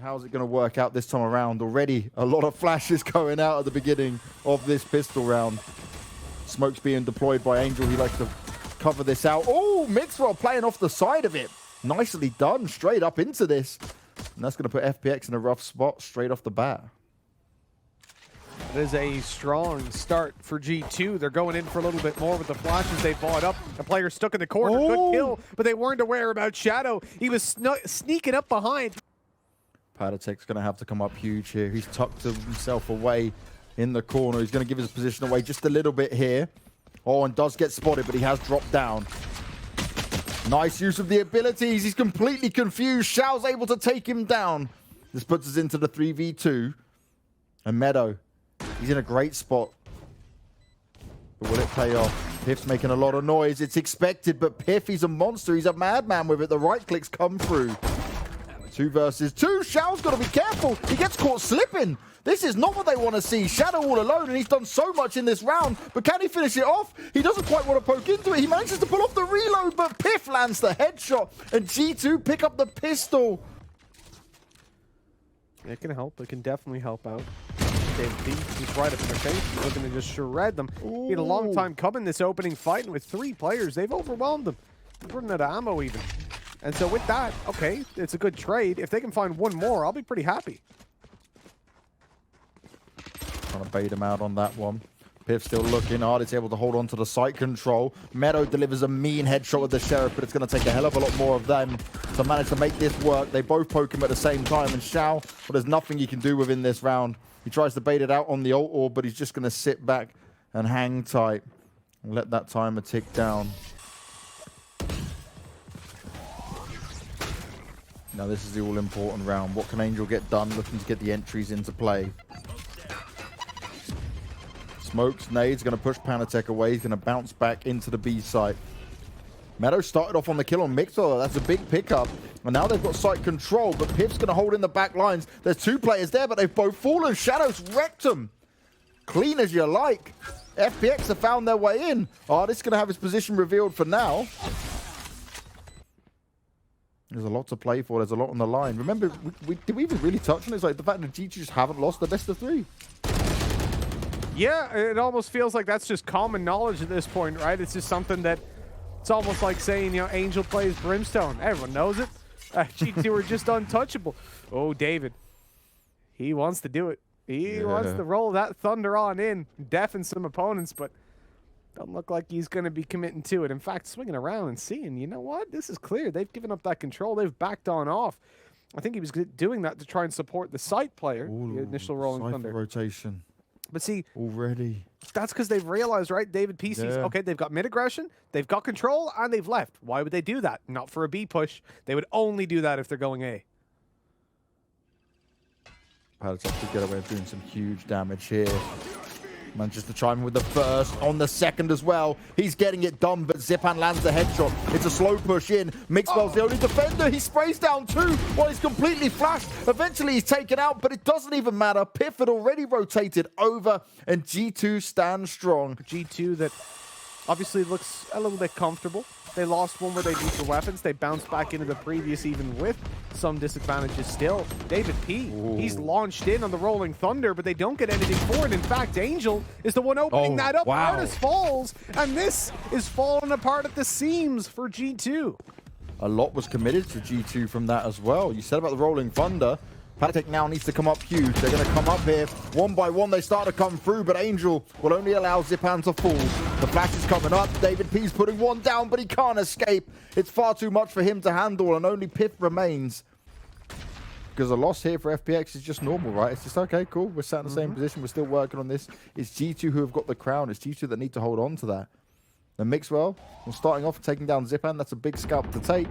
how's it going to work out this time around? Already a lot of flashes going out at the beginning of this pistol round. Smoke's being deployed by Angel. He likes to cover this out. Oh, mixwell playing off the side of it. Nicely done, straight up into this. And that's going to put FPX in a rough spot straight off the bat. It is a strong start for G2. They're going in for a little bit more with the flashes they bought up. A player stuck in the corner. Good kill, but they weren't aware about Shadow. He was sneaking up behind. paTiTek's going to have to come up huge here. He's tucked himself away in the corner. He's going to give his position away just a little bit here. Oh, and does get spotted, but he has dropped down. Nice use of the abilities. He's completely confused. Xiao's able to take him down. This puts us into the 3v2. And Meadow, he's in a great spot. But will it pay off? pyth's making a lot of noise. It's expected, but pyth, he's a monster. He's a madman with it. The right clicks come through. 2 versus 2. Xiao's got to be careful. He gets caught slipping. This is not what they want to see. Shadow all alone, and he's done so much in this round. But can he finish it off? He doesn't quite want to poke into it. He manages to pull off the reload, but pyth lands the headshot. And G2 pick up the pistol. It can help. It can definitely help out. He's right up in their face. He's looking to just shred them. He had a long time coming this opening fight, and with 3 players, they've overwhelmed them. They're running out of ammo even. And so with that, okay, it's a good trade. If they can find one more, I'll be pretty happy. Trying to bait him out on that one. pyth still looking. Ardis able to hold on to the site control. Meadow delivers a mean headshot with the Sheriff, but it's going to take a hell of a lot more of them to manage to make this work. They both poke him at the same time, and Xiao, well, there's nothing he can do within this round. He tries to bait it out on the ult orb, but he's just going to sit back and hang tight and let that timer tick down. Now this is the all-important round. What can Angel get done? Looking to get the entries into play. Smokes, nades, going to push paTiTek away. He's going to bounce back into the B site. Meadow started off on the kill on mixwell. That's a big pickup. And now they've got site control, but pyth's going to hold in the back lines. There's 2 players there, but they've both fallen. Shadow's wrecked them. Clean as you like. FPX have found their way in. Ardis going to have his position revealed for now. There's a lot to play for. There's a lot on the line. Remember, did we even really touch on it? It's like the fact that G2 just haven't lost the best of 3. Yeah, it almost feels like that's just common knowledge at this point, right? It's just something that it's almost like saying, you know, Angel plays Brimstone. Everyone knows it. G2 are just untouchable. Oh, David. He wants to do it. He wants to roll that Thunder on in, deafen some opponents, but doesn't look like he's going to be committing to it. In fact, swinging around and seeing, you know what? This is clear. They've given up that control. They've backed on off. I think he was doing that to try and support the site player, the initial rolling Thunder. Rotation. But see, already that's because they've realized, right? David PC's okay. They've got mid aggression, they've got control, and they've left. Why would they do that? Not for a B push. They would only do that if they're going A. paTiTek could get away with doing some huge damage here. Manages to chime in with the first, on the second as well. He's getting it done, but Zipan lands the headshot. It's a slow push in. mixwell's the only defender. He sprays down 2 while he's completely flashed. Eventually he's taken out, but it doesn't even matter. pyth had already rotated over, and G2 stands strong. G2 that obviously looks a little bit comfortable. They lost one where they beat the weapons. They bounced back into the previous even with some disadvantages still. David P, he's launched in on the Rolling Thunder, but they don't get anything for it. In fact, Angel is the one opening that up. Ardis falls, and this is falling apart at the seams for G2. A lot was committed to G2 from that as well. You said about the Rolling Thunder. paTiTek now needs to come up huge. They're going to come up here. One by one, they start to come through, but Angel will only allow Zipan to fall. The flash is coming up. David P's putting one down, but he can't escape. It's far too much for him to handle, and only pyth remains. Because a loss here for FPX is just normal, right? It's just, okay, cool. We're sat in the same position. We're still working on this. It's G2 who have got the crown. It's G2 that need to hold on to that. And mixwell, starting off taking down Zipan. That's a big scalp to take.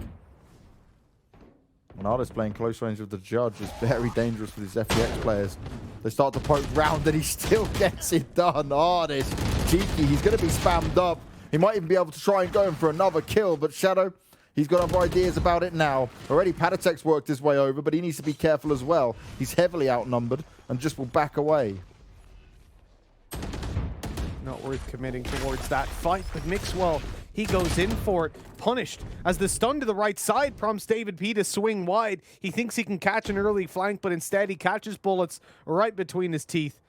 And Ardis playing close range with the judge is very dangerous for these FPX players. They start to poke round and he still gets it done. Ardis, cheeky, he's going to be spammed up. He might even be able to try and go in for another kill, but Shadow, he's got other ideas about it now. Already paTiTek's worked his way over, but he needs to be careful as well. He's heavily outnumbered and just will back away. Not worth committing towards that fight with mixwell. He goes in for it, punished, as the stun to the right side prompts David P to swing wide. He thinks he can catch an early flank, but instead he catches bullets right between his teeth.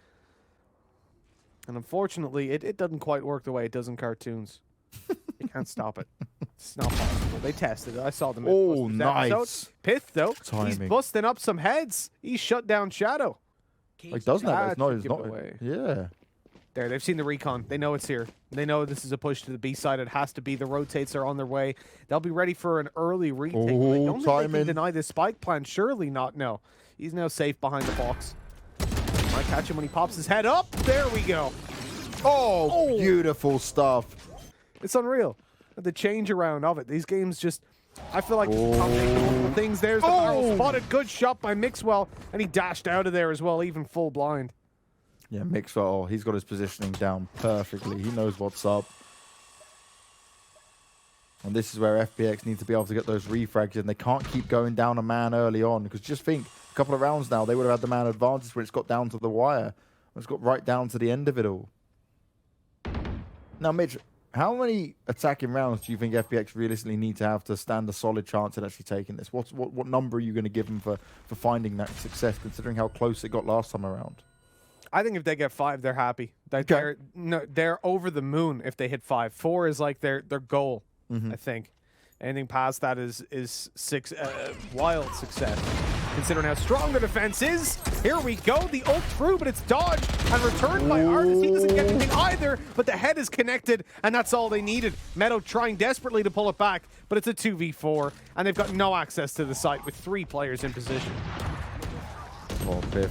And unfortunately, it doesn't quite work the way it does in cartoons. You can't stop it. It's not possible. They tested it. I saw them. Oh, nice. pyth, though, Timing. he's busting up some heads. He's shut down Shadow. Like, doesn't have it? No, it's not. Away. Yeah. There, they've seen the recon. They know it's here. They know this is a push to the B side. It has to be. The rotates are on their way. They'll be ready for an early retake. I don't think they can deny this spike plan. Surely not. No. He's now safe behind the box. Might catch him when he pops his head up. There we go. Oh, beautiful stuff. It's unreal. The change around of it. These games just, I feel like multiple things. There's the barrel spotted. Good shot by Mixwell. And he dashed out of there as well, even full blind. Yeah, Mixwell, he's got his positioning down perfectly. He knows what's up. And this is where FPX needs to be able to get those refrags in. They can't keep going down a man early on. Because just think, a couple of rounds now, they would have had the man advantage when it's got down to the wire. It's got right down to the end of it all. Now, Mitch, how many attacking rounds do you think FPX realistically need to have to stand a solid chance at actually taking this? What number are you going to give them for finding that success, considering how close it got last time around? I think if they get 5, they're happy. They're over the moon if they hit 5. 4 is like their goal, I think. Anything past that is wild success. Considering how strong the defense is. Here we go. The ult through, but it's dodged and returned by Ardis. He doesn't get anything either, but the head is connected, and that's all they needed. Meadow trying desperately to pull it back, but it's a 2v4, and they've got no access to the site with 3 players in position. Oh, pyth.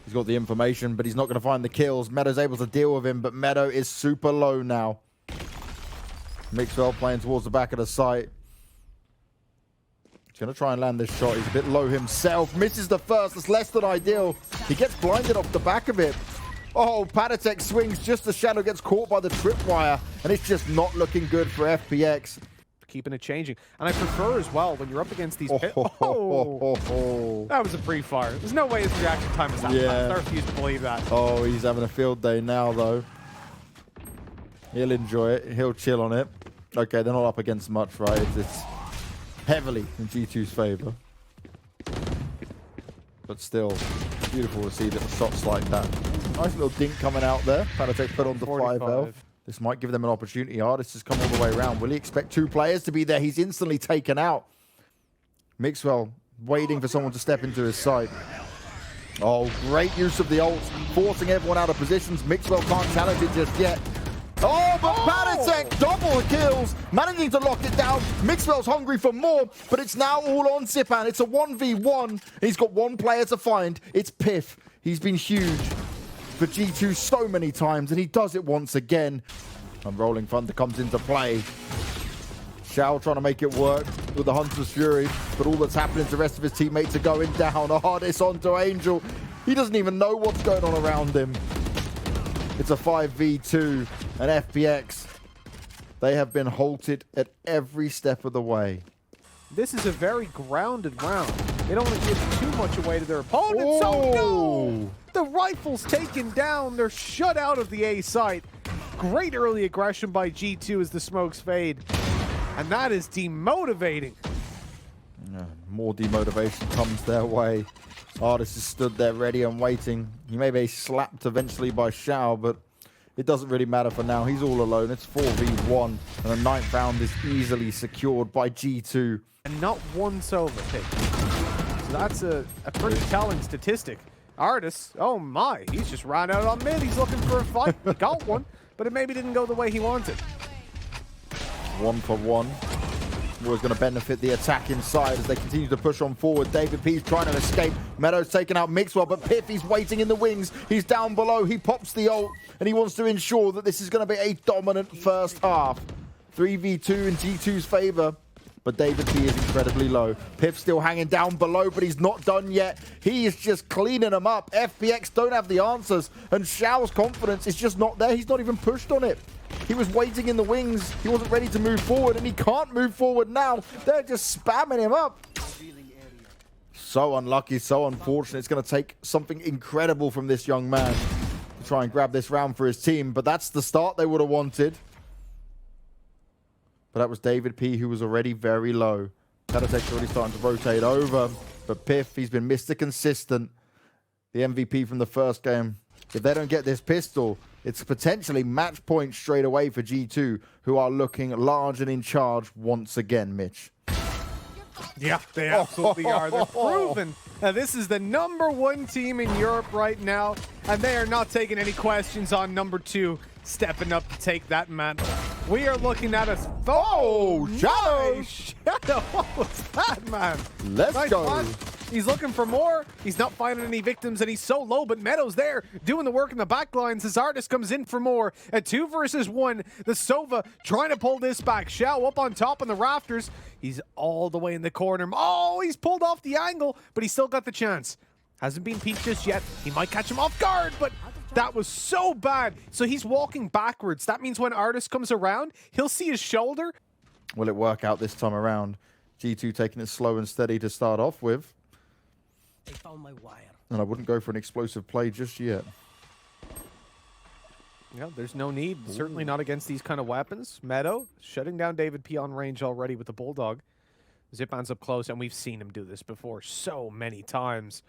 He's got the information, but he's not going to find the kills. Meadow's able to deal with him, but Meadow is super low now. Mixwell playing towards the back of the site. He's going to try and land this shot. He's a bit low himself. Misses the first. That's less than ideal. He gets blinded off the back of it. Oh, paTiTek swings just as Shadow gets caught by the tripwire, and it's just not looking good for FPX. Keeping it changing. And I prefer as well when you're up against these that was a pre-fire. There's no way his reaction time is that fast. I refuse to believe that. Oh, he's having a field day now, though. He'll enjoy it. He'll chill on it. Okay, they're not up against much, right? It's heavily in G2's favor. But still, beautiful to see little shots like that. Nice little dink coming out there. paTiTek put on the 5 health. This might give them an opportunity. Ardis has come all the way around. Will he expect 2 players to be there? He's instantly taken out. Mixwell waiting for someone to step into his side. Oh, great use of the ult, forcing everyone out of positions. Mixwell can't challenge it just yet. Oh, but paTiTek double kills, managing to lock it down. Mixwell's hungry for more, but it's now all on Zipan. It's a 1v1. He's got 1 player to find. It's pyth. He's been huge for G2 so many times, and he does it once again. And Rolling Thunder comes into play. Shao trying to make it work with the Hunter's Fury, but all that's happening to the rest of his teammates are going down. Ardis onto Angel. He doesn't even know what's going on around him. It's a 5v2, and FPX, they have been halted at every step of the way. This is a very grounded round. They don't want to give too much away to their opponents. Oh no! The rifle's taken down. They're shut out of the A site. Great early aggression by G2 as the smokes fade. And that is demotivating. More demotivation comes their way. Ardis is stood there ready and waiting. He may be slapped eventually by Shao, but it doesn't really matter for now. He's all alone. It's 4v1, and the 9th round is easily secured by G2. And not once over pick. So that's a pretty telling statistic. Ardis, oh my, he's just ran out on mid. He's looking for a fight. He got one, but it maybe didn't go the way he wanted. 1 for 1. Was going to benefit the attack inside as they continue to push on forward. David P's trying to escape. Meadow's taking out Mixwell, but pyth, he's waiting in the wings. He's down below. He pops the ult, and he wants to ensure that this is going to be a dominant first half. 3v2 in G2's favor, but David P is incredibly low. pyth still hanging down below, but he's not done yet. He is just cleaning them up. FPX don't have the answers, and Shao's confidence is just not there. He's not even pushed on it. He was waiting in the wings. He wasn't ready to move forward, and he can't move forward now. They're just spamming him up. So unlucky, so unfortunate. It's going to take something incredible from this young man to try and grab this round for his team, but that's the start they would have wanted. But that was David P, who was already very low. paTiTek's already starting to rotate over. But pyth, he's been Mr. Consistent. The MVP from the first game. If they don't get this pistol, it's potentially match point straight away for G2, who are looking large and in charge once again, Mitch. Yeah, they absolutely are. They're proven. Now, this is the #1 team in Europe right now, and they are not taking any questions on #2 stepping up to take that mantle. We are looking at a... Oh, Shadow! Nice. Shadow, what was that, man? Let's go. Flash. He's looking for more. He's not finding any victims, and he's so low, but Meadow's there doing the work in the back lines as Ardis comes in for more. At 2 versus 1, the Sova trying to pull this back. Xiao up on top on the rafters. He's all the way in the corner. Oh, he's pulled off the angle, but he's still got the chance. Hasn't been peaked just yet. He might catch him off guard, but that was so bad. So he's walking backwards. That means when Ardis comes around, he'll see his shoulder. Will it work out this time around? G2 taking it slow and steady to start off with. I found my wire. And I wouldn't go for an explosive play just yet. Yeah, there's no need. Ooh. Certainly not against these kind of weapons. Meadow shutting down David P on range already with the Bulldog. Zipan's up close, and we've seen him do this before so many times.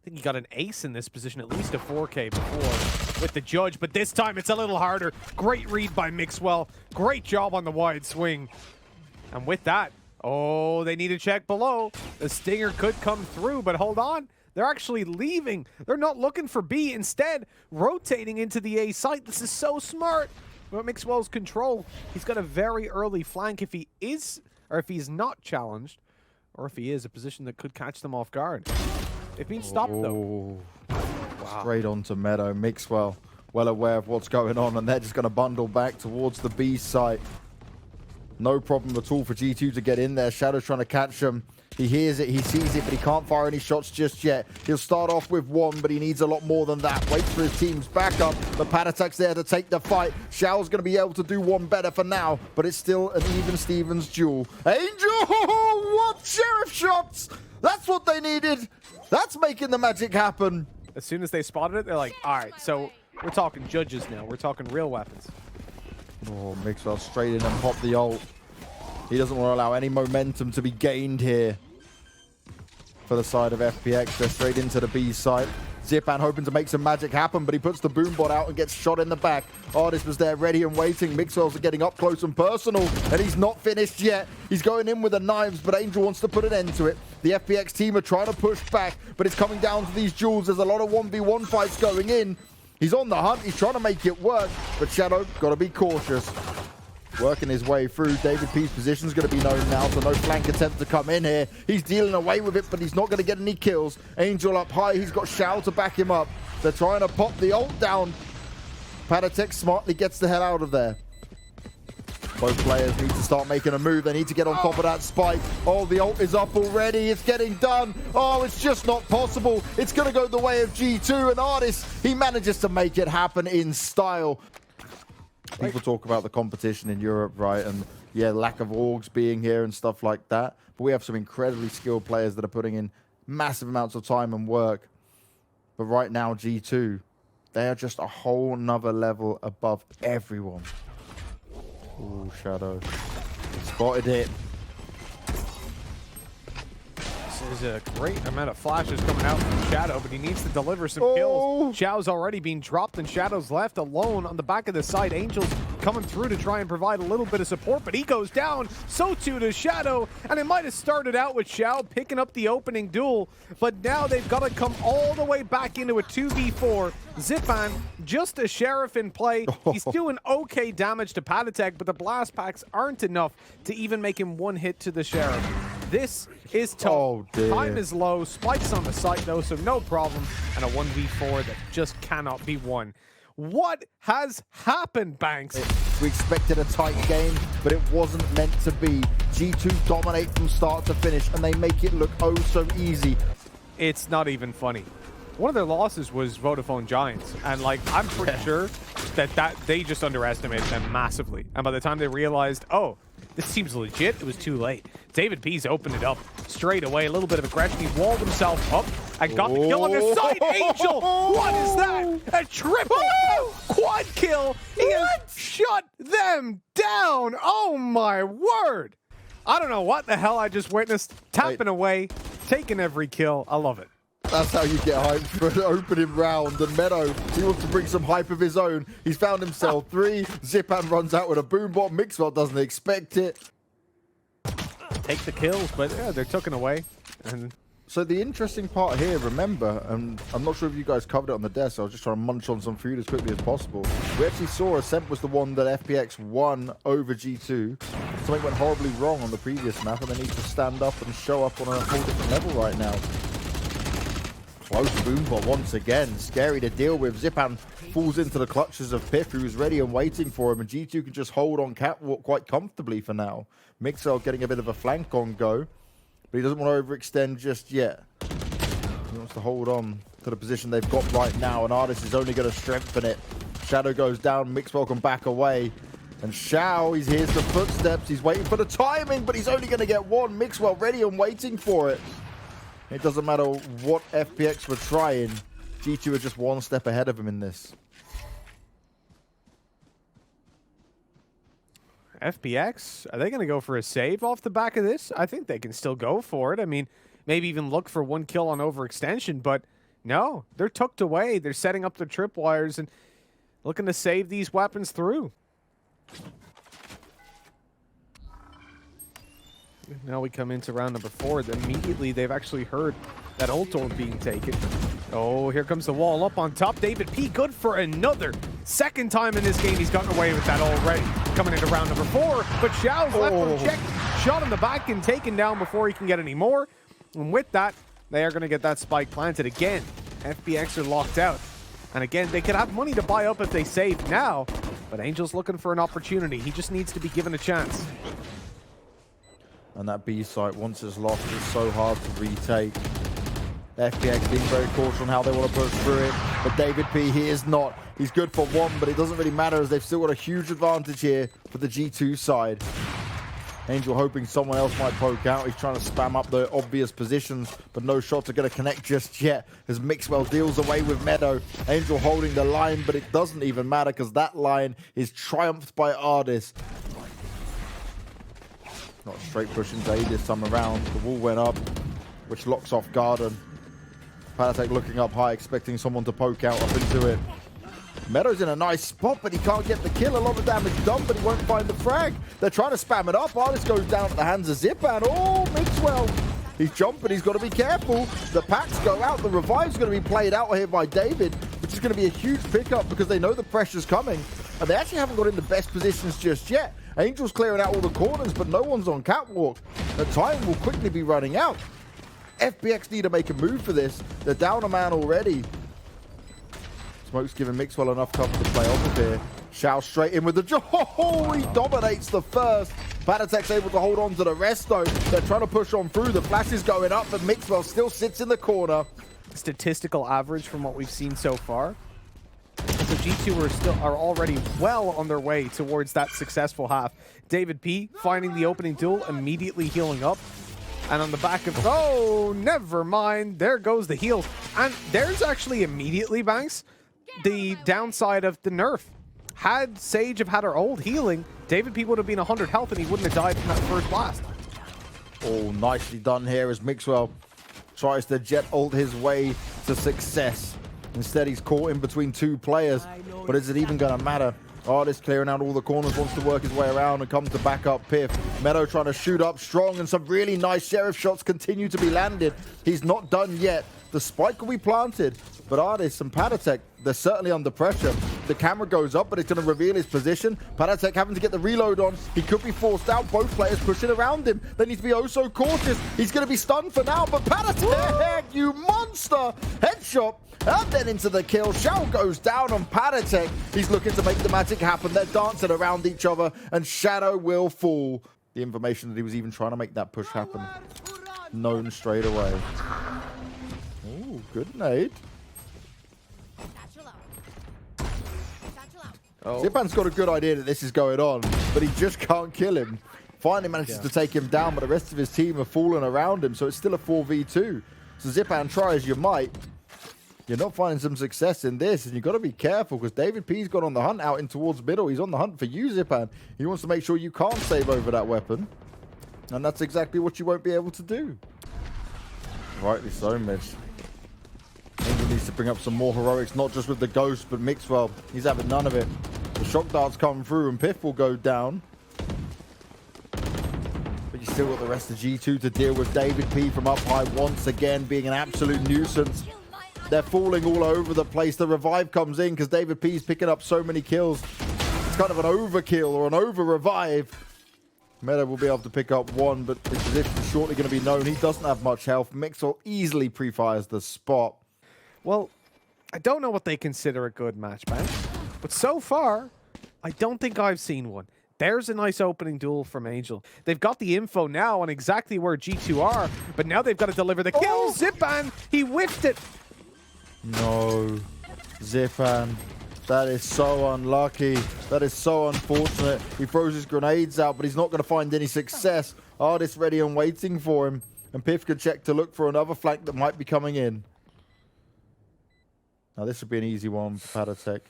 I think he got an ace in this position, at least a 4K before with the Judge, but this time it's a little harder. Great read by Mixwell. Great job on the wide swing. And with that, oh, they need to check below. The Stinger could come through, but hold on. They're actually leaving. They're not looking for B. Instead, rotating into the A site. This is so smart. But Mixwell's control. He's got a very early flank if he is, or if he's not challenged, or if he is, a position that could catch them off guard. They've been stopped, though. Wow. Straight onto Meadow. Mixwell, well aware of what's going on, and they're just going to bundle back towards the B site. No problem at all for G2 to get in there. Shadow's trying to catch him. He hears it, he sees it, but he can't fire any shots just yet. He'll start off with 1, but he needs a lot more than that. Waits for his team's backup, but paTiTek's there to take the fight. Xiao's going to be able to do 1 better for now, but it's still an even Stevens duel. Angel! What sheriff shots! That's what they needed. That's making the magic happen. As soon as they spotted it, they're like, all right, so we're talking Judges now. We're talking real weapons. Oh, Mixwell straight in and pop the ult. He doesn't want to allow any momentum to be gained here for the side of FPX. They're straight into the B site. Zipan hoping to make some magic happen, but he puts the boombot out and gets shot in the back. Ardis was there ready and waiting. Mixwell's are getting up close and personal, and he's not finished yet. He's going in with the knives, but Angel wants to put an end to it. The FPX team are trying to push back, but it's coming down to these duels. There's a lot of 1v1 fights going in. He's on the hunt. He's trying to make it work, but Shadow got to be cautious. Working his way through. David P's position is going to be known now, so no flank attempt to come in here. He's dealing away with it, but he's not going to get any kills. Angel up high. He's got Xiao to back him up. They're trying to pop the ult down. paTiTek smartly gets the hell out of there. Both players need to start making a move. They need to get on top of that spike. Oh, the ult is up already. It's getting done. Oh, it's just not possible. It's going to go the way of G2, and Ardis, he manages to make it happen in style. People talk about the competition in Europe, right? And yeah, lack of orgs being here and stuff like that. But we have some incredibly skilled players that are putting in massive amounts of time and work. But right now, G2, they are just a whole nother level above everyone. Ooh, Shadow. Spotted it. There's a great amount of flashes coming out from Shadow, but he needs to deliver some kills. Xiao's already being dropped, and Shadow's left alone on the back of the side. Angel's coming through to try and provide a little bit of support, but he goes down. So too does Shadow, and it might have started out with Xiao picking up the opening duel, but now they've got to come all the way back into a 2v4. Zipan, just a Sheriff in play. He's doing okay damage to paTiTek, but the blast packs aren't enough to even make him 1 hit to the Sheriff. This is tough. Oh, time is low. Spikes on the site, though, so no problem. And a 1v4 that just cannot be won. What has happened, Banks? We expected a tight game, but it wasn't meant to be. G2 dominate from start to finish, and they make it look oh so easy. It's not even funny. One of their losses was Vodafone Giants, and like I'm pretty sure that they just underestimated them massively. And by the time they realized, oh, this seems legit, it was too late. David P's opened it up straight away. A little bit of aggression. He walled himself up. And got the kill on the side. Angel, what is that? A triple quad kill. He has shut them down. Oh my word. I don't know what the hell I just witnessed. Tapping away, taking every kill. I love it. That's how you get hyped for an opening round. And Meadow, he wants to bring some hype of his own. He's found himself 3. Zipan runs out with a boom bot. Mixwell doesn't expect it. Take the kills, but yeah, they're taken away. And so the interesting part here, remember, and I'm not sure if you guys covered it on the desk, I was just trying to munch on some food as quickly as possible. We actually saw Ascent was the one that FPX won over G2. Something went horribly wrong on the previous map, and they need to stand up and show up on a whole different level right now. Close boombot once again. Scary to deal with. Zipan falls into the clutches of pyth, who's ready and waiting for him, and G2 can just hold on catwalk quite comfortably for now. Mixwell getting a bit of a flank on go, but he doesn't want to overextend just yet. He wants to hold on to the position they've got right now, and Ardis is only going to strengthen it. Shadow goes down, Mixwell can back away. And Shao, he hears the footsteps, he's waiting for the timing, but he's only going to get one. Mixwell ready and waiting for it. It doesn't matter what FPX were trying. G2 are just one step ahead of him in this. FPX, are they going to go for a save off the back of this? I think they can still go for it. I mean, maybe even look for 1 kill on overextension, but no, they're tucked away. They're setting up the tripwires and looking to save these weapons through. Now we come into round number 4. Immediately, they've actually heard that ult orb being taken. Oh, here comes the wall up on top. David P, good for another. Second time in this game, he's gotten away with that already. Coming into round number 4, but Xiao's left unchecked. Shot in the back and taken down before he can get any more. And with that, they are going to get that spike planted again. FPX are locked out. And again, they could have money to buy up if they save now, but Angel's looking for an opportunity. He just needs to be given a chance. And that B site, once it's lost, is so hard to retake. FPX being very cautious on how they want to push through it. But David P, he is not. He's good for 1, but it doesn't really matter as they've still got a huge advantage here for the G2 side. Angel hoping someone else might poke out. He's trying to spam up the obvious positions, but no shots are going to connect just yet as Mixwell deals away with Meadow. Angel holding the line, but it doesn't even matter because that line is triumphed by Ardis. Not a straight push into A this time around. The wall went up, which locks off Garden. paTiTek looking up high, expecting someone to poke out up into it. Meadow's in a nice spot, but he can't get the kill. A lot of damage done, but he won't find the frag. They're trying to spam it up. Ardis goes down at the hands of Zipan. Oh, Mixwell. He's jumping. He's got to be careful. The packs go out. The revive's going to be played out here by David, which is going to be a huge pickup because they know the pressure's coming. And they actually haven't got in the best positions just yet. Angel's clearing out all the corners, but no one's on catwalk. The time will quickly be running out. FPX need to make a move for this. They're down a man already. Smoke's giving Mixwell enough cover to play off of here. Shao straight in with the... Oh, he dominates the first. paTiTek's able to hold on to the rest, though. They're trying to push on through. The flash is going up, but Mixwell still sits in the corner. Statistical average from what we've seen so far. So G2 are already well on their way towards that successful half. David P finding the opening duel, immediately healing up. And on the back of... Oh, never mind. There goes the heals. And there's actually immediately, Banks, the downside of the nerf. Had Sage have had her old healing, David P would have been 100 health and he wouldn't have died from that first blast. Oh, nicely done here as Mixwell tries to jet ult his way to success. Instead, he's caught in between 2 players. But is it even going to matter? Ardis clearing out all the corners, wants to work his way around and come to back up pyth. Meadow trying to shoot up strong, and some really nice Sheriff shots continue to be landed. He's not done yet. The spike will be planted, but Ardis and paTiTek, they're certainly under pressure. The camera goes up, but it's going to reveal his position. paTiTek having to get the reload on. He could be forced out. Both players pushing around him. They need to be oh so cautious. He's going to be stunned for now, but paTiTek, you monster! Headshot, and then into the kill. Shao goes down on paTiTek. He's looking to make the magic happen. They're dancing around each other, and Shadow will fall. The information that he was even trying to make that push happen, known straight away. Ooh, good nade. Oh. Zipan's got a good idea that this is going on, but he just can't kill him. Finally manages to take him down, but the rest of his team have fallen around him, so it's still a 4v2. So Zipan, try as you might, you're not finding some success in this, and you've got to be careful because David P's gone on the hunt out in towards middle. He's on the hunt for you, Zipan. He wants to make sure you can't save over that weapon, and that's exactly what you won't be able to do. Rightly so, Mitch. Angel needs to bring up some more heroics, not just with the Ghost, but Mixwell. He's having none of it. The shock darts come through, and pyth will go down. But you still got the rest of G2 to deal with. David P from up high once again being an absolute nuisance. They're falling all over the place. The revive comes in because David P's picking up so many kills. It's kind of an overkill or an over-revive. Meadow will be able to pick up one, but his position is shortly going to be known. He doesn't have much health. Mixwell easily pre-fires the spot. Well, I don't know what they consider a good match, man. But so far, I don't think I've seen one. There's a nice opening duel from Angel. They've got the info now on exactly where G2 are, but now they've got to deliver the kill. Oh! Zipan, he whiffed it. No, Zipan. That is so unlucky. That is so unfortunate. He throws his grenades out, but he's not going to find any success. Ardis ready and waiting for him. And pyth can check to look for another flank that might be coming in. Now this would be an easy one for paTiTek.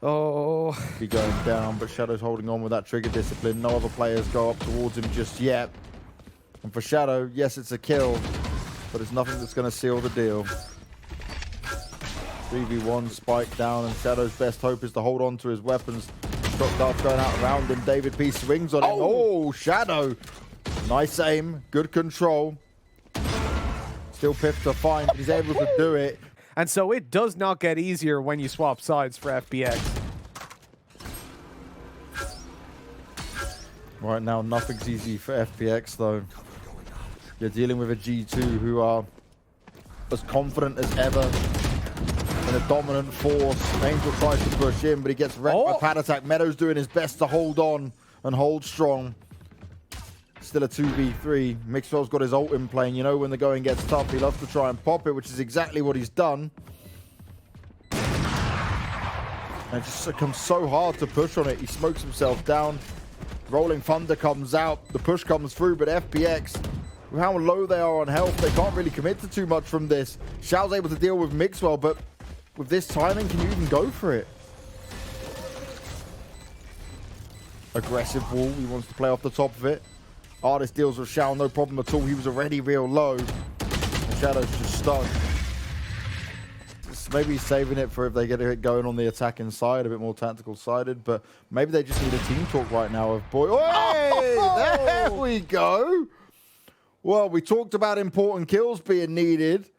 Oh. Be going down, but Shadow's holding on with that trigger discipline. No other players go up towards him just yet. And for Shadow, yes, it's a kill, but it's nothing that's going to seal the deal. 3v1, spike down, and Shadow's best hope is to hold on to his weapons. Shock dart going out around him. David P swings on him. Oh, Shadow. Nice aim, good control. Still pyth to find, but he's able to do it. And so it does not get easier when you swap sides for FPX. Right now, nothing's easy for FPX, though. You're dealing with a G2 who are as confident as ever and a dominant force. Angel tries to push in, but he gets wrecked by paTiTek. Meadow's doing his best to hold on and hold strong. Still a 2v3. Mixwell's got his ult in playing. You know when the going gets tough, he loves to try and pop it, which is exactly what he's done. And it just becomes so hard to push on it. He smokes himself down. Rolling Thunder comes out. The push comes through, but FPX, with how low they are on health, they can't really commit to too much from this. Xiao's able to deal with Mixwell, but with this timing, can you even go for it? Aggressive wall. He wants to play off the top of it. Ardis deals with Xiao, no problem at all. He was already real low. And Shadow's just stuck. Maybe he's saving it for if they get it going on the attacking side, a bit more tactical sided, but maybe they just need a team talk right now of boy. Hey, there we go. Well, we talked about important kills being needed.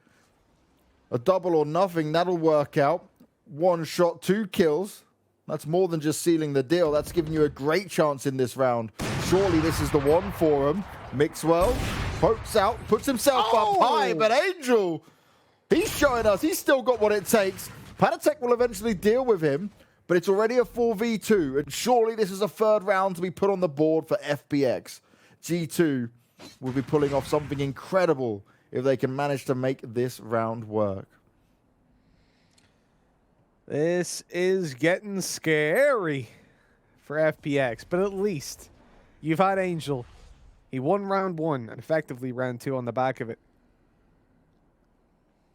A double or nothing, that'll work out. One shot, 2 kills. That's more than just sealing the deal. That's giving you a great chance in this round. Surely this is the one for him. Mixwell pokes out, puts himself up high, but Angel, he's showing us he's still got what it takes. paTiTek will eventually deal with him, but it's already a 4v2, and surely this is a third round to be put on the board for FPX. G2 will be pulling off something incredible if they can manage to make this round work. This is getting scary for FPX, but at least you've had Angel. He won round 1 and effectively round 2 on the back of it.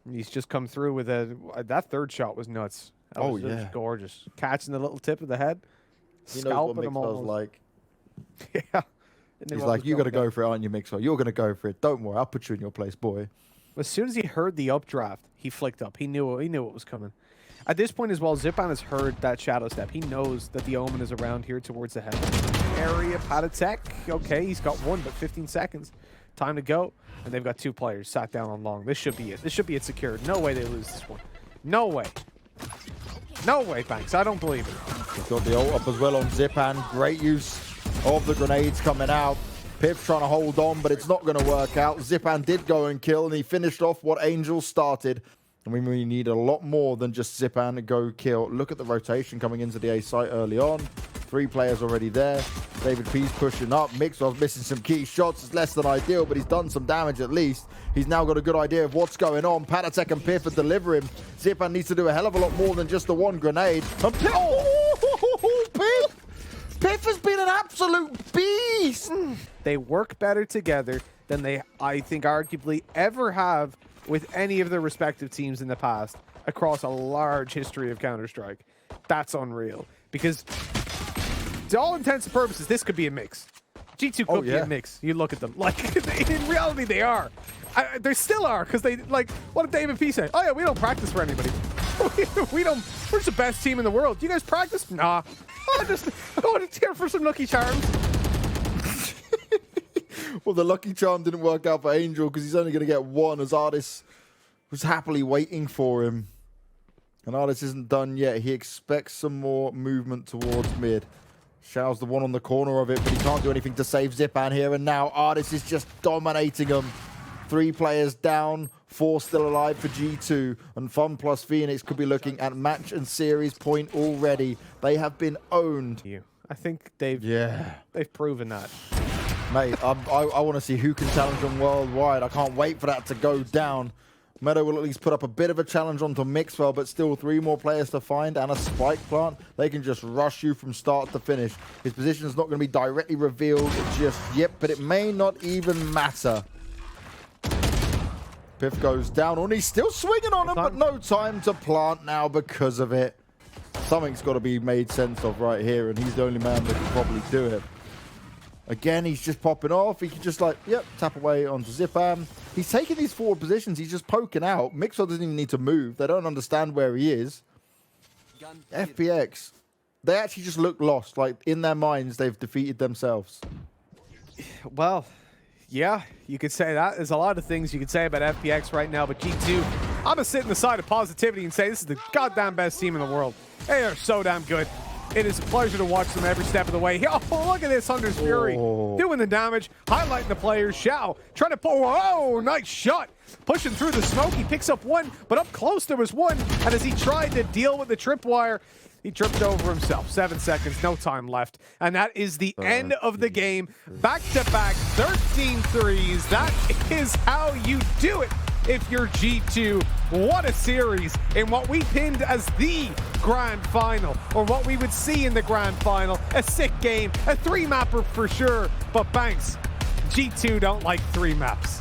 And he's just come through with that third shot was nuts. That was just gorgeous. Catching the little tip of the head. He knows what Mixwell's like. Yeah. He's like, you got to go for it, aren't you, Mixwell? You're going to go for it. Don't worry, I'll put you in your place, boy. As soon as he heard the updraft, he flicked up. He knew what was coming. At this point as well, Zipan has heard that shadow step. He knows that the Omen is around here towards the head. Area paTiTek. Okay, he's got 1, but 15 seconds. Time to go. And they've got 2 players sat down on long. This should be it. This should be it secured. No way they lose this one. No way. No way, Banks. I don't believe it. He's got the ult up as well on Zipan. Great use of the grenades coming out. pyth trying to hold on, but it's not going to work out. Zipan did go and kill, and he finished off what Angel started. And we really need a lot more than just Zipan to go kill. Look at the rotation coming into the A site early on. 3 players already there. David P's pushing up. Mixwell's missing some key shots. It's less than ideal, but he's done some damage at least. He's now got a good idea of what's going on. paTiTek and pyth are delivering. Zipan needs to do a hell of a lot more than just the 1 grenade. And pyth! pyth has been an absolute beast! They work better together than they, I think, arguably ever have with any of their respective teams in the past across a large history of Counter-Strike. That's unreal. Because to all intents and purposes, this could be a mix. G2 could be a mix. You look at them. Like, in reality, they are. They still are, because they, like, what did David P say? Oh, yeah, we don't practice for anybody. We're just the best team in the world. You guys practice? Nah. Oh, just going to tear for some Lucky Charms. Well, the Lucky Charm didn't work out for Angel because he's only going to get one, as Ardis was happily waiting for him. And Ardis isn't done yet. He expects some more movement towards mid. Xiao's the one on the corner of it, but he can't do anything to save Zipan here. And now Ardis is just dominating him. 3 players down, 4 still alive for G2. And FunPlus Phoenix could be looking at match and series point already. They have been owned. I think they've proven that. Mate, I want to see who can challenge them worldwide. I can't wait for that to go down. Meadow will at least put up a bit of a challenge onto Mixwell, but still 3 more players to find and a spike plant. They can just rush you from start to finish. His position is not going to be directly revealed just yet, but it may not even matter. pyth goes down, and he's still swinging on him, but no time to plant now because of it. Something's got to be made sense of right here, and he's the only man that can probably do it. Again, he's just popping off. He can just, like, tap away onto Zipan. He's taking these forward positions. He's just poking out. Mixwell doesn't even need to move. They don't understand where he is. FPX, they actually just look lost. Like, in their minds, they've defeated themselves. Well, yeah, you could say that. There's a lot of things you could say about FPX right now, but G2, I'm going to sit on the side of positivity and say this is the goddamn best team in the world. They are so damn good. It is a pleasure to watch them every step of the way. Oh, look at this, Hunter's Fury. Doing the damage, highlighting the players. Xiao trying to pull. Oh, nice shot. Pushing through the smoke. He picks up one, but up close there was one. And as he tried to deal with the tripwire, he tripped over himself. 7 seconds, no time left. And that is the end of the game. Back-to-back 13 threes. That is how you do it if you're G2. What a series in what we pinned as the grand final, or what we would see in the grand final. A sick game, a 3-mapper for sure. But Banks, G2 don't like 3 maps.